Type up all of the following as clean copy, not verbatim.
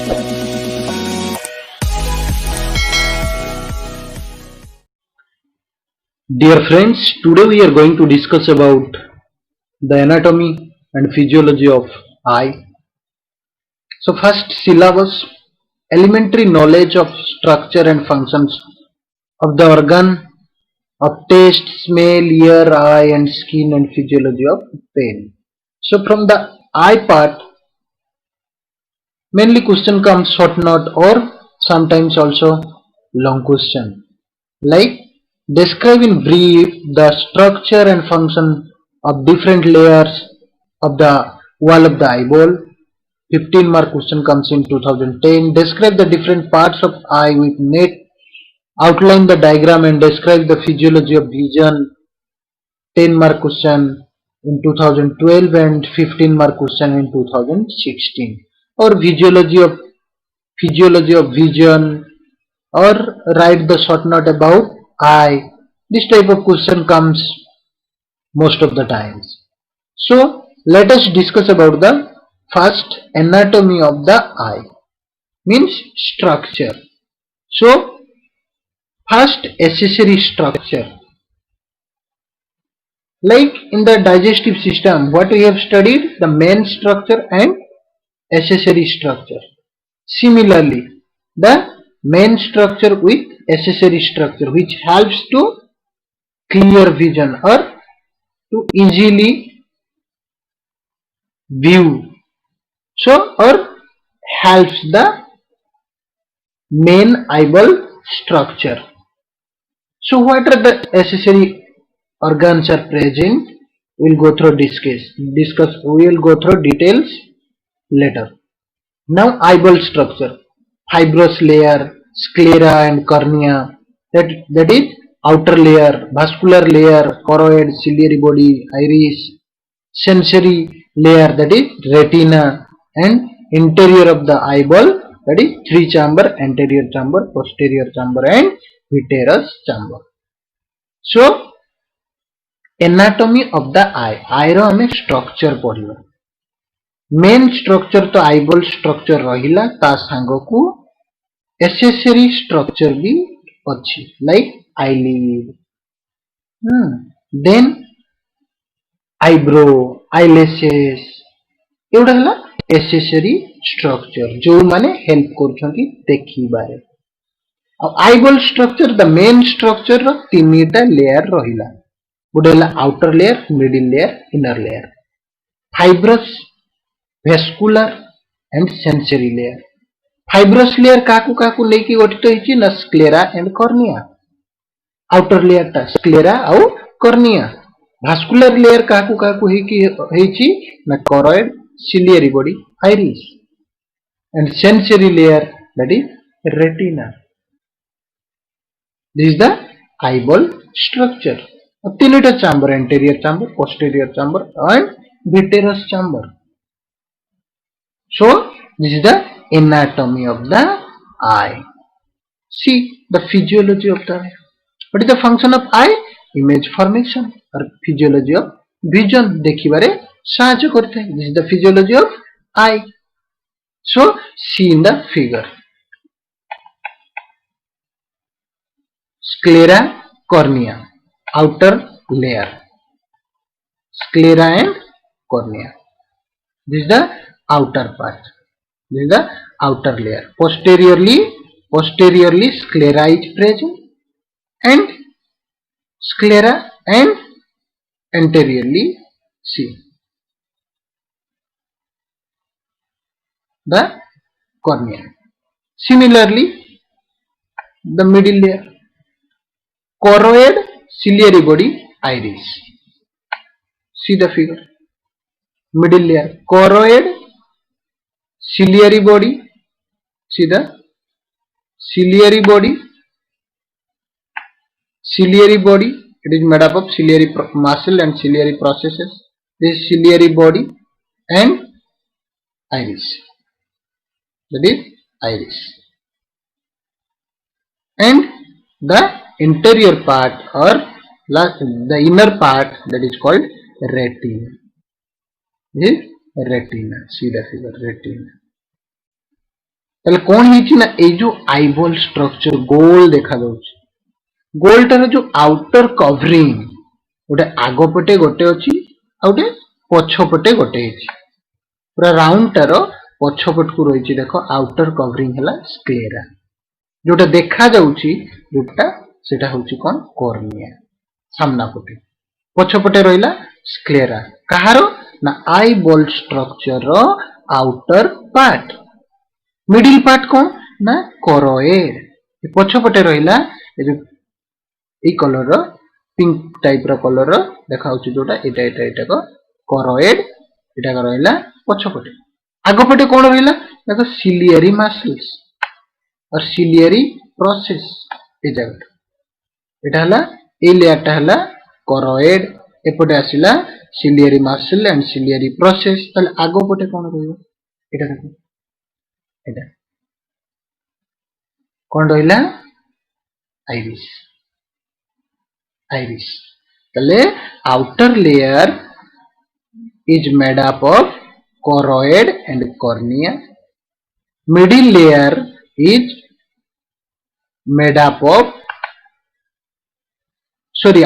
Dear friends, today we are going to discuss about the anatomy and physiology of eye. So first syllabus, elementary knowledge of structure and functions of the organ of taste, smell, ear, eye and skin and physiology of pain. So from the eye part, mainly question comes short note or sometimes also long question. Like describe in brief the structure and function of different layers of the wall of the eyeball. 15 mark question comes in 2010. Describe the different parts of eye with net. Outline the diagram and describe the physiology of vision. 10 mark question in 2012 and 15 mark question in 2016. Or physiology of vision, or write the short note about eye. This type of question comes most of the times. So let us discuss about the first anatomy of the eye, means structure. So first accessory structure, like in the digestive system, what we have studied, the main structure and accessory structure. Similarly, the main structure with accessory structure, which helps to clear vision or to easily view. So, or helps the main eyeball structure. So, what are the accessory organs are present? We'll go through discuss. We will go through details later. Now, eyeball structure: fibrous layer, sclera, and cornea. That is outer layer, vascular layer, choroid, ciliary body, iris, sensory layer, that is retina, and interior of the eyeball, that is three chamber: anterior chamber, posterior chamber, and vitreous chamber. So anatomy of the eye, eye रो हमें structure पढ़िबा. Main structure तो eyeball structure रहिला, ता सांग को accessory structure भी अच्छी, like eyelid, then eyebrow, eyelashes, एवढा हला एसेसरी स्ट्रक्चर जो माने हेल्प करछंती देखिबारे. Eyeball structure, the main structure रो तीनटा लेयर रहिला. गोटे हला outer layer, middle layer, inner layer. Fibrous, vascular and sensory layer. Fibrous layer काकू लेकी गठित होइछि ना sclera and cornea. Outer layer ता स्क्लेरा और कॉर्निया. vascular layer काकू होइछि ना choroid, ciliary body, iris, and sensory layer, that is retina. This is the eyeball structure. तीनटा chamber, anterior chamber, posterior chamber, and vitreous chamber. So this is the anatomy of the eye. See the physiology of the eye. What is the function of eye? Image formation or physiology of vision. देखिबारे साहाय्य करते हैं. This is the physiology of eye. So see in the figure. Sclera, cornea, outer layer. Sclera and cornea. This is the outer part. This is the outer layer. Posteriorly sclera is present, and sclera, and anteriorly see the cornea. Similarly, the middle layer, choroid, ciliary body, iris. See the figure. Middle layer, choroid, ciliary body. See the ciliary body. Ciliary body, it is made up of ciliary muscle and ciliary processes. This is ciliary body and iris. That is iris. And the interior part or the inner part, that is called retina. This is retina. See the figure, retina. ताले कौन हिची ना ए जो eyeball structure गोल देखा जाउची गोल टार जो outer covering गोटे आग पटे गोटे अछि आ गोटे पछ पटे गोटे अछि पूरा राउंड टार पछ पट को रहिची देखो आउटर कवरिंग हला स्क्लेरा जोटा देखा जाउची जोटा सेटा होची कोन कॉर्निया सामना पटे पछ पटे रहिला स्क्लेरा कहारो ना आईबॉल स्ट्रक्चर रो आउटर पार्ट मिडिल पार्ट कौन ना करोएड पछ पटे रहिला ए कलर रो पिंक टाइप रो कलर रो देखा होची जोटा एटा को करोएड एटा को रहिला पछ पटे आगो पटे कोन रहिला देखो सिलियरी मसल्स और सिलियरी प्रोसेस ए जगह एटा हला ए लेयरटा हला करोएड एपटे आसिला ciliary muscle and ciliary process तले आगो पटे कोन रहिबो एटा देखो एटा कोन रहिला iris iris. The outer layer is made up of choroid and cornea. Middle layer is made up of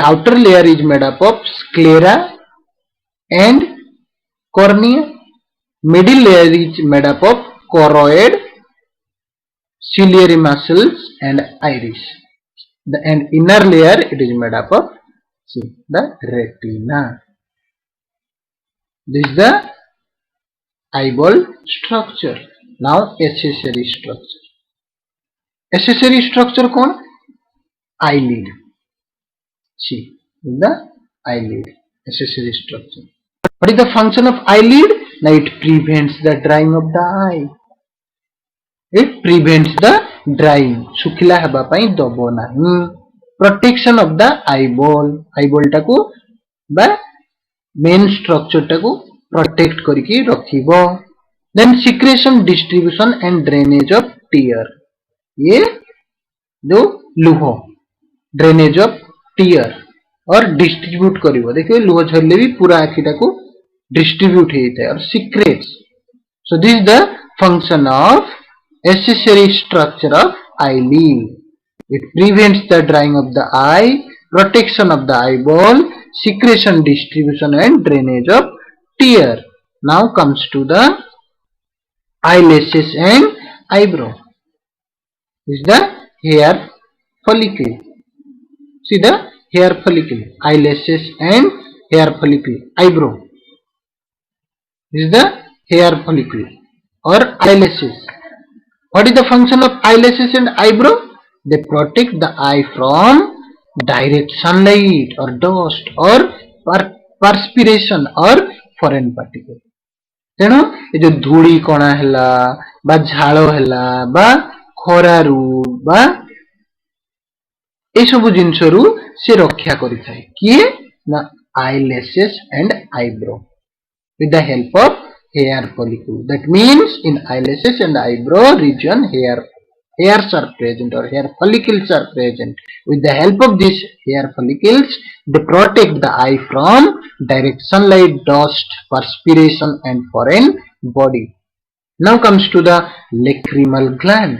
outer layer is made up of sclera and cornea. Middle layer is made up of choroid, ciliary muscles and iris. And inner layer it is made up of the retina. This is the eyeball structure. Now accessory structure. Accessory structure कौन? Eyelid. See, the eyelid. Accessory structure. What is the function of eyelid? Now it prevents the drying of the eye. It prevents the drying. सुखिला हबा पई दबो नाही. Protection of the eyeball. Eyeball टाको बा main structure टाको protect करके रखिबो. Then secretion, distribution and drainage of tear. ये जो लुह drainage of tear और distribute करिवो. देखिए लुह झरले भी पूरा आखि टाको distribute हेइते और secretes. So this is the function of accessory structure of eyelid. It prevents the drying of the eye, protection of the eyeball, secretion, distribution and drainage of tear. Now comes to the eyelashes and eyebrow. This is the hair follicle. See the hair follicle, eyelashes and hair follicle, eyebrow. This is the hair follicle or eyelashes. What is the function of eyelashes and eyebrow? They protect the eye from direct sunlight or dust or perspiration or foreign particle. तेणु ये जो धूली कणा हैला बा झालो हैला बा खरारू बा ए सब जिनसरू से रक्षा करिथाय किए ना eyelashes and eyebrow with the help of hair follicle. That means in eyelashes and eyebrow region hairs are present or hair follicles are present. With the help of these hair follicles, they protect the eye from direct sunlight, dust, perspiration and foreign body. Now comes to the lacrimal gland,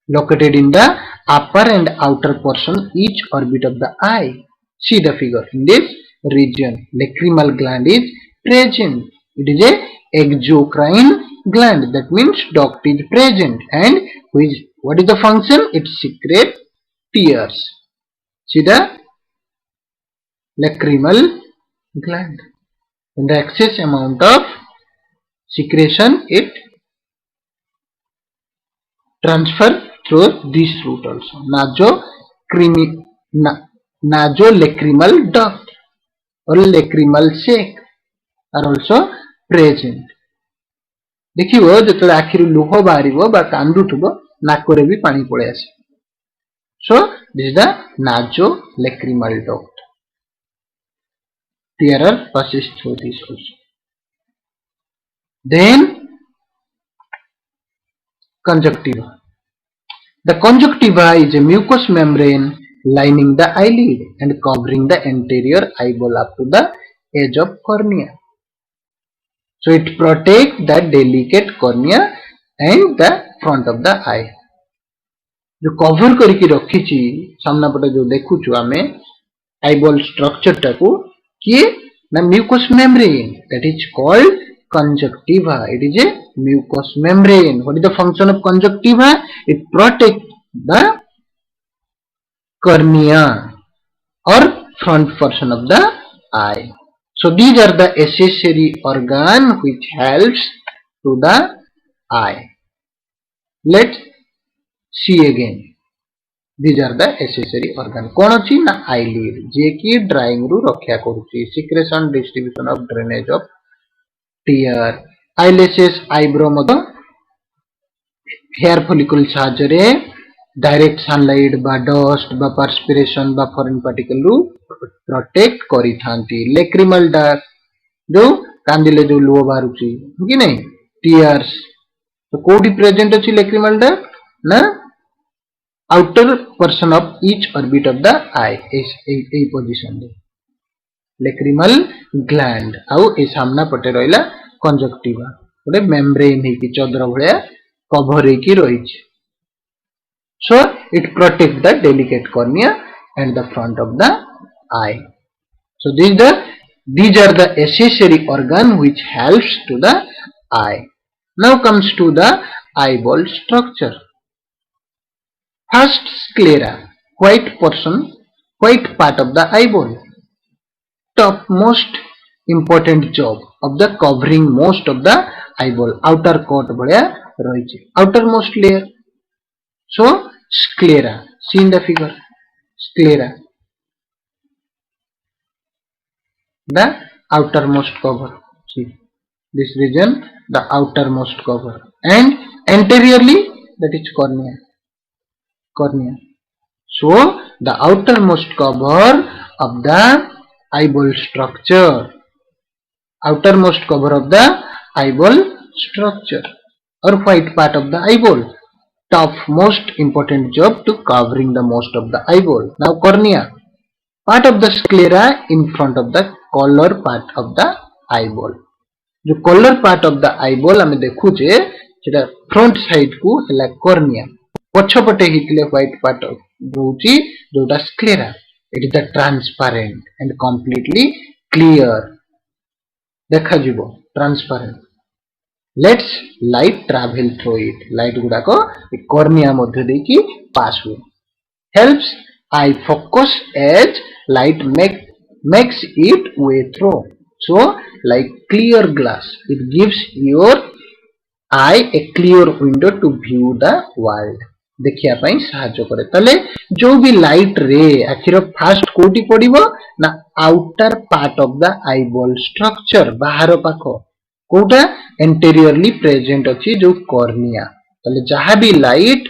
located in the upper and outer portion each orbit of the eye. See the figure. In this region, lacrimal gland is present. It is a exocrine gland. That means duct is present and what is the function? It secretes tears. See the lacrimal gland. In the excess amount of secretion, it transfer through this route also. Nasolacrimal duct or lacrimal sac are also present. देखियो जतले आखिर लुह बाहरिबो बा कांदुथबो नाकरे भी पानी पळे आसे. So this is the nasolacrimal duct. Tear passes through this also. Then conjunctiva. The conjunctiva is a mucous membrane lining the eyelid and covering the anterior eyeball up to the edge of cornea. So it protects the delicate cornea and the front of the eye. जो cover करके रखी सामना पटे जो देखुछु आमे eyeball structure टाको किए ना mucous membrane, that is called conjunctiva. It is a mucous membrane. What is the function of conjunctiva? It protects the cornea or front portion of the eye. So these are the accessory organ which helps to the eye. Let's see again. These are the accessory organ. कौन अच्छी ना eyelid, जे की drying रू रक्षा करुची, secretion, distribution of drainage of tear, eyelashes, eyebrow मतो hair follicle साजरे direct sunlight बा dust बा perspiration बा foreign particle रू protect करी थांती. Lacrimal duct जो कांदिले जो लुह बारुची, कि नहीं? Tears. तो कोडी present अच्छी lacrimal duct ना outer portion of each orbit of the eye is a position de lacrimal gland आउ ए सामना पटे रहिला conjunctiva गोटे membrane हे कि चद्र भलिया cover हे कि रही छै. So it protect the delicate cornea and the front of the eye. So these are the accessory organ which helps to the eye. Now comes to the eyeball structure. First, sclera, white part of the eyeball. Topmost important job of the covering most of the eyeball. Outer coat बड़े रही है. Outermost layer. So sclera. See in the figure. Sclera. The outermost cover. See this region, the outermost cover, and anteriorly that is cornea. So the outermost cover of the eyeball structure, outermost cover of the eyeball structure or white part of the eyeball, top most important job to covering the most of the eyeball. Now cornea, part of the sclera in front of the collar part of the eyeball. जो collar part of the eyeball हमें देखु जे जेटा front side को हला cornea. पछपटे हितले white part रोची जोटा sclera. It is the transparent and completely clear देखा जीवो transparent. Let's light travel through it. Light गुडा को कॉर्निया मध्य दे की पास हुए. Helps eye focus as light makes it way through. So like clear glass it gives your eye a clear window to view the world. देखिया पाई सहायता करे. तले जो भी लाइट रे आखिर फास्ट कोटी पड़िबो ना outer part of the eyeball structure बाहर पाखो कोटा एंटीरियरली प्रेजेंट अछि जो कॉर्निया. तले जहां भी लाइट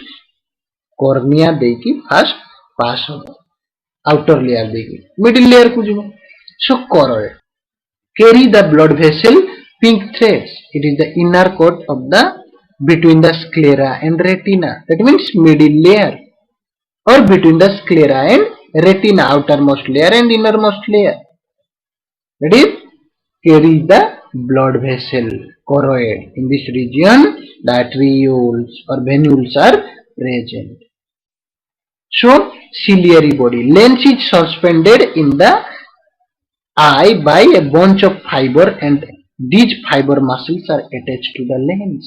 कॉर्निया दे की फास्ट पास हो आउटर लेयर दे की मिडिल लेयर को जीवो. सो coral carry the blood vessel pink threads. It is the inner coat of the between the sclera and retina. That means middle layer or between the sclera and retina, outermost layer and innermost layer. That is carry the blood vessel choroid. In this region the arterioles or venules are present. So ciliary body. Lens is suspended in the eye by a bunch of fiber and these fiber muscles are attached to the lens.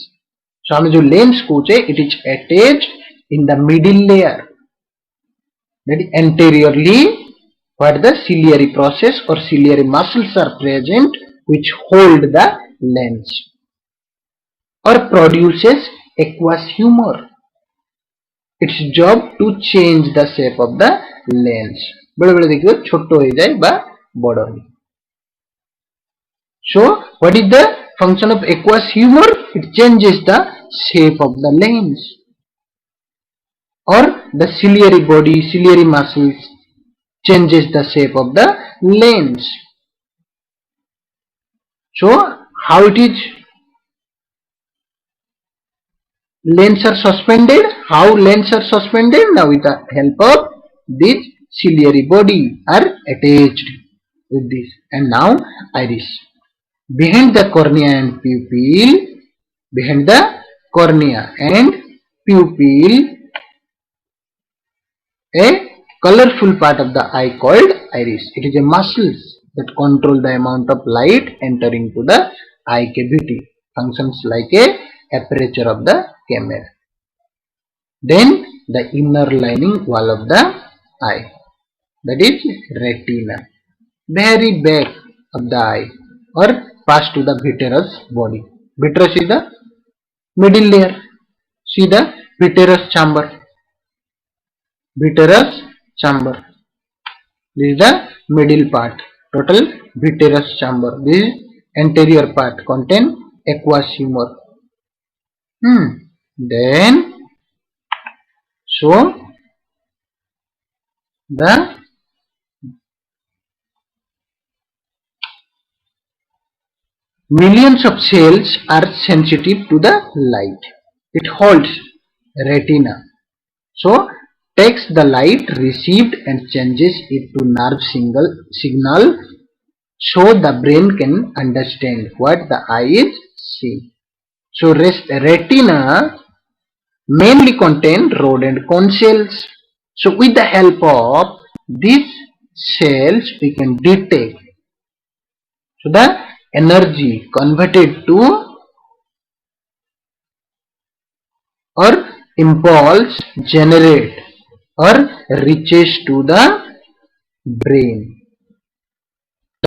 So हमें जो lens coach है it is attached in the middle layer. That is anteriorly what the ciliary process or ciliary muscles are present which hold the lens or produces aqueous humor. Its job to change the shape of the lens. बड़े बड़े देखिए छोटो हो जाए बा बड़ा. So what is the function of aqueous humor? It changes the shape of the lens or the ciliary body, ciliary muscles changes the shape of the lens. So how it is? Lens are suspended. How lens are suspended? Now with the help of this ciliary body are attached with this. And now iris. Behind the cornea and pupil, behind the cornea, and pupil, a colorful part of the eye called iris. It is a muscles that control the amount of light entering to the eye cavity, functions like a aperture of the camera. Then the inner lining wall of the eye, that is retina, very back of the eye, or pass to the vitreous body. Vitreous is the middle layer. See the vitreous chamber. Vitreous chamber. This is the middle part. Total vitreous chamber. This is anterior part. Contain aqueous humor. Then so the millions of cells are sensitive to the light. It holds retina. So takes the light received and changes it to nerve signal so the brain can understand what the eye is seeing. So retina mainly contain rod and cone cells. So with the help of these cells we can detect. So the energy converted to or impulse generate or reaches to the brain.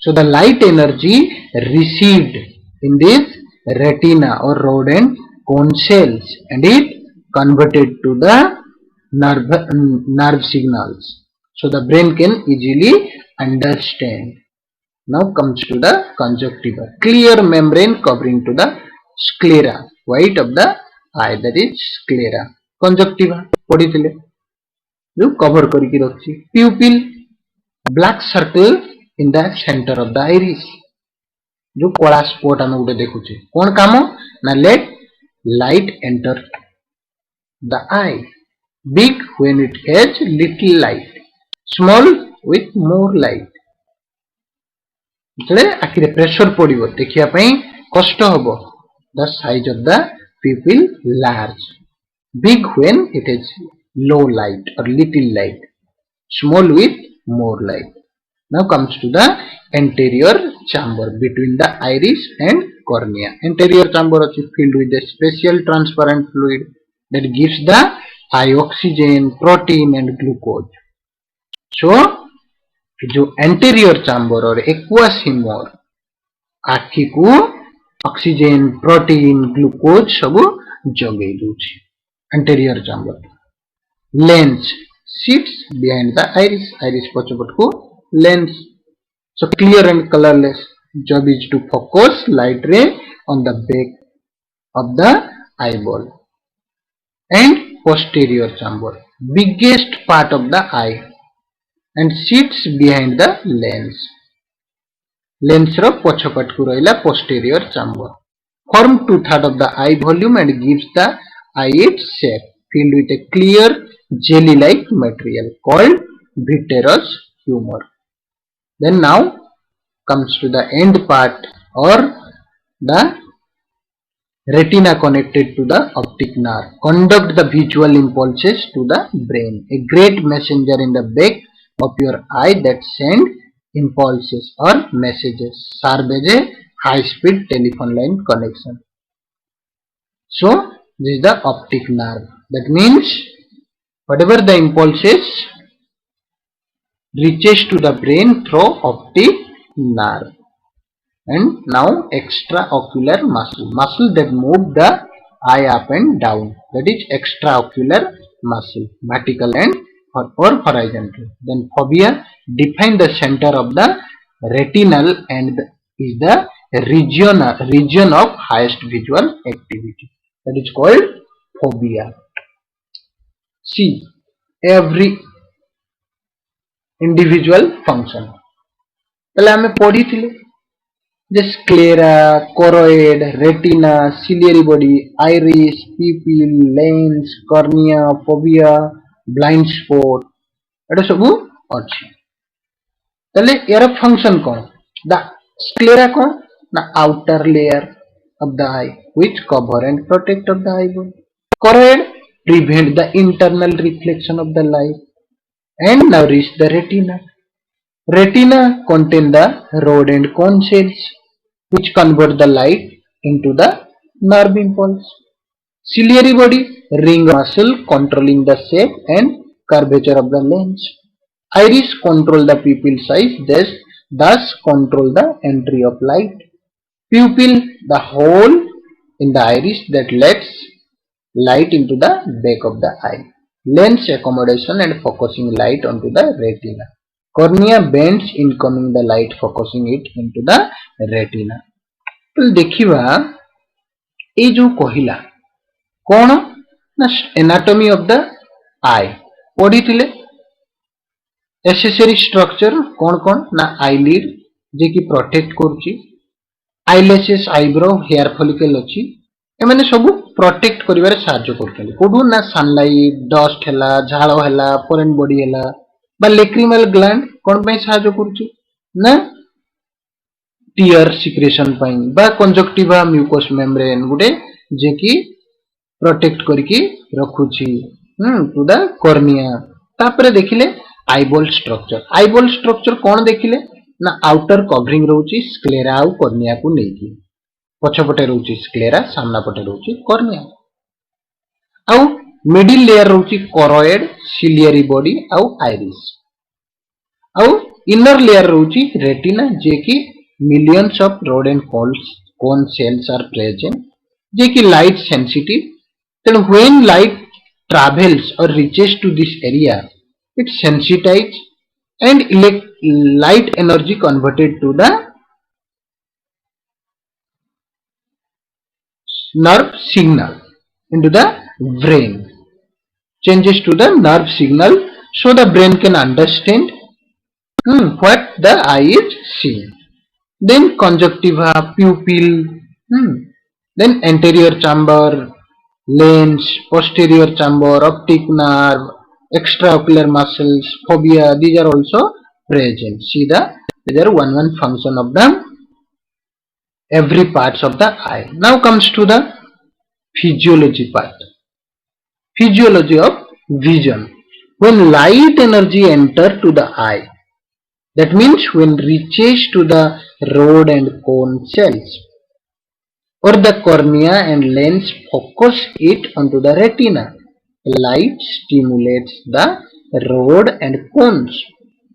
So the light energy received in this retina or rod and cone cells and it converted to the nerve signals. So the brain can easily understand. Now comes to the conjunctiva, clear membrane covering to the sclera, white of the eye, that is sclera. Conjunctiva पढ़ी जो cover करके रखी. Pupil, black circle in the center of the iris. जो कला spot आम गोटे देखुचे कौन काम ना let light enter the eye. Big when it has little light, small with more light. जेतले आखिरे प्रेशर पड़िबो देखिया पई कष्ट हबो. The size of the pupil large. Big when it has low light or little light, small with more light. Now comes to the anterior chamber between the iris and cornea. Anterior chamber is filled with a special transparent fluid that gives the eye oxygen, protein and glucose. So जो anterior chamber और aqueous humor आखि को oxygen, protein, glucose सब जगै दूची. anterior chamber. Lens sits behind the iris. Iris पछपट को lens. So clear and colorless. Job is to focus light ray on the back of the eyeball. And posterior chamber, biggest part of the eye and sits behind the lens. Lens ro पछपट को रहिला posterior chamber. Form 2/3 of the eye volume and gives the eye its shape, filled with a clear jelly-like material called vitreous humor. Then now comes to the end part or the retina connected to the optic nerve, conduct the visual impulses to the brain, a great messenger in the back of your eye that send impulses or messages, serve as a high-speed telephone line connection. So this is the optic nerve. That means whatever the impulses reaches to the brain through optic nerve. And now extraocular muscle that move the eye up and down, that is extraocular muscle, vertical and or horizontal. Then fovea define the center of the retinal and is the region of highest visual activity, that is called fovea. See every individual function. पहले हमें पढ़ी थिले the sclera, choroid, retina, ciliary body, iris, pupil, lens, cornea, fovea, blind spot. एटा सब अच्छी. तले यार function कौन? The sclera कौन? ना outer layer. of the eye, which cover and protect of the eyeball. Choroid prevent the internal reflection of the light and nourish the retina. Retina contain the rod and cone cells, which convert the light into the nerve impulse. Ciliary body, ring muscle controlling the shape and curvature of the lens. Iris control the pupil size, thus control the entry of light. Pupil, the hole in the iris that lets light into the back of the eye. Lens accommodation and focusing light onto the retina. Cornea bends incoming the light, focusing it into the retina. तो देखिबा ए जो कहिला कौन ना anatomy of the आई पढ़ी थिले accessory structure कौन कौन ना आईलिड जे कि प्रोटेक्ट करूची आईलैशेस आईब्रो हेयर फॉलिकल अछि एमाने सब प्रोटेक्ट करिवारे सहायता करथले कोडू ना सनलाइट डस्ट हैला झाळो हैला फॉरेन बॉडी हैला बा लेक्रिमल ग्लैंड कौन पई सहायता करूची ना टीयर सिक्रेशन पई बा कंजक्टिवा म्यूकोस मेम्ब्रेन गुटे जे कि प्रोटेक्ट करके रखुची टू द कॉर्निया तापरे देखिले आईबॉल स्ट्रक्चर कौन देखिले ना आउटर कवरिंग रहउची स्क्लेरा आउ कॉर्निया को नेकी पछपटे रहउची स्क्लेरा सामना पटे रहउची कॉर्निया आउ मिडिल लेयर रहउची कोरोइड सिलियरी बॉडी आउ आइरिस आउ इनर लेयर रहउची रेटिना जे कि millions of rod and cone cells are present जे कि light sensitive then when light travels or reaches to this area it sensitizes and light energy converted to the nerve signal into the brain changes to the nerve signal so the brain can understand what the eye is seeing. Then conjunctiva, pupil, then anterior chamber, lens, posterior chamber, optic nerve, extraocular muscles, fovea, these are also present. See these are one function of the every parts of the eye. Now comes to the physiology part. Physiology of vision. When light energy enter to the eye, that means when reaches to the rod and cone cells or the cornea and lens focus it onto the retina, light stimulates the rod and cones.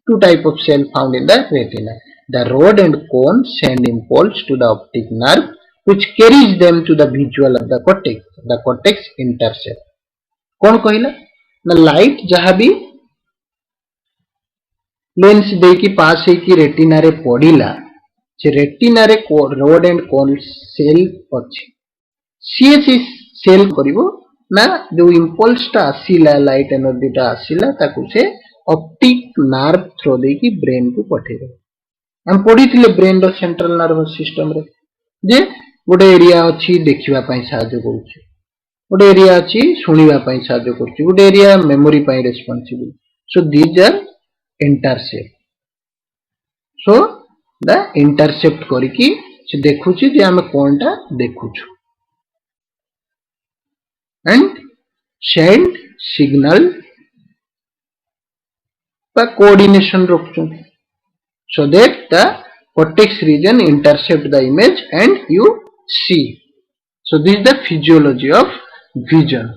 Two type of cell found in the retina. The rod and cone send impulse to the optic nerve which carries them to the visual of the cortex. The cortex intercept. कौन कहला ना light जहाँ भी lens दे की पास है कि retina रे पड़िला से रेटिना रे रोड एंड कोन सेल अछि सी सेल करिवो ना जो इंपल्स ता आसीला लाइट एनर्जी ता आसीला ताकू से ऑप्टिक नर्व थ्रो दे की ब्रेन को पठेबो हम पढ़ी थिले ब्रेन रो सेंट्रल नर्वस सिस्टम रे जे गोटे एरिया अछि देखिबा पई सहायता करूछि गोटे एरिया अछि सुनिबा पई सहायता करूछि गोटे एरिया मेमोरी पई responsible so these are intercept so the intercept करिकी से देखुछि जे हम कोनटा देखुछु एंड सेंड सिग्नल पर कोऑर्डिनेशन रखछु so that the cortex region intercept the image and you see. So this is the physiology of vision.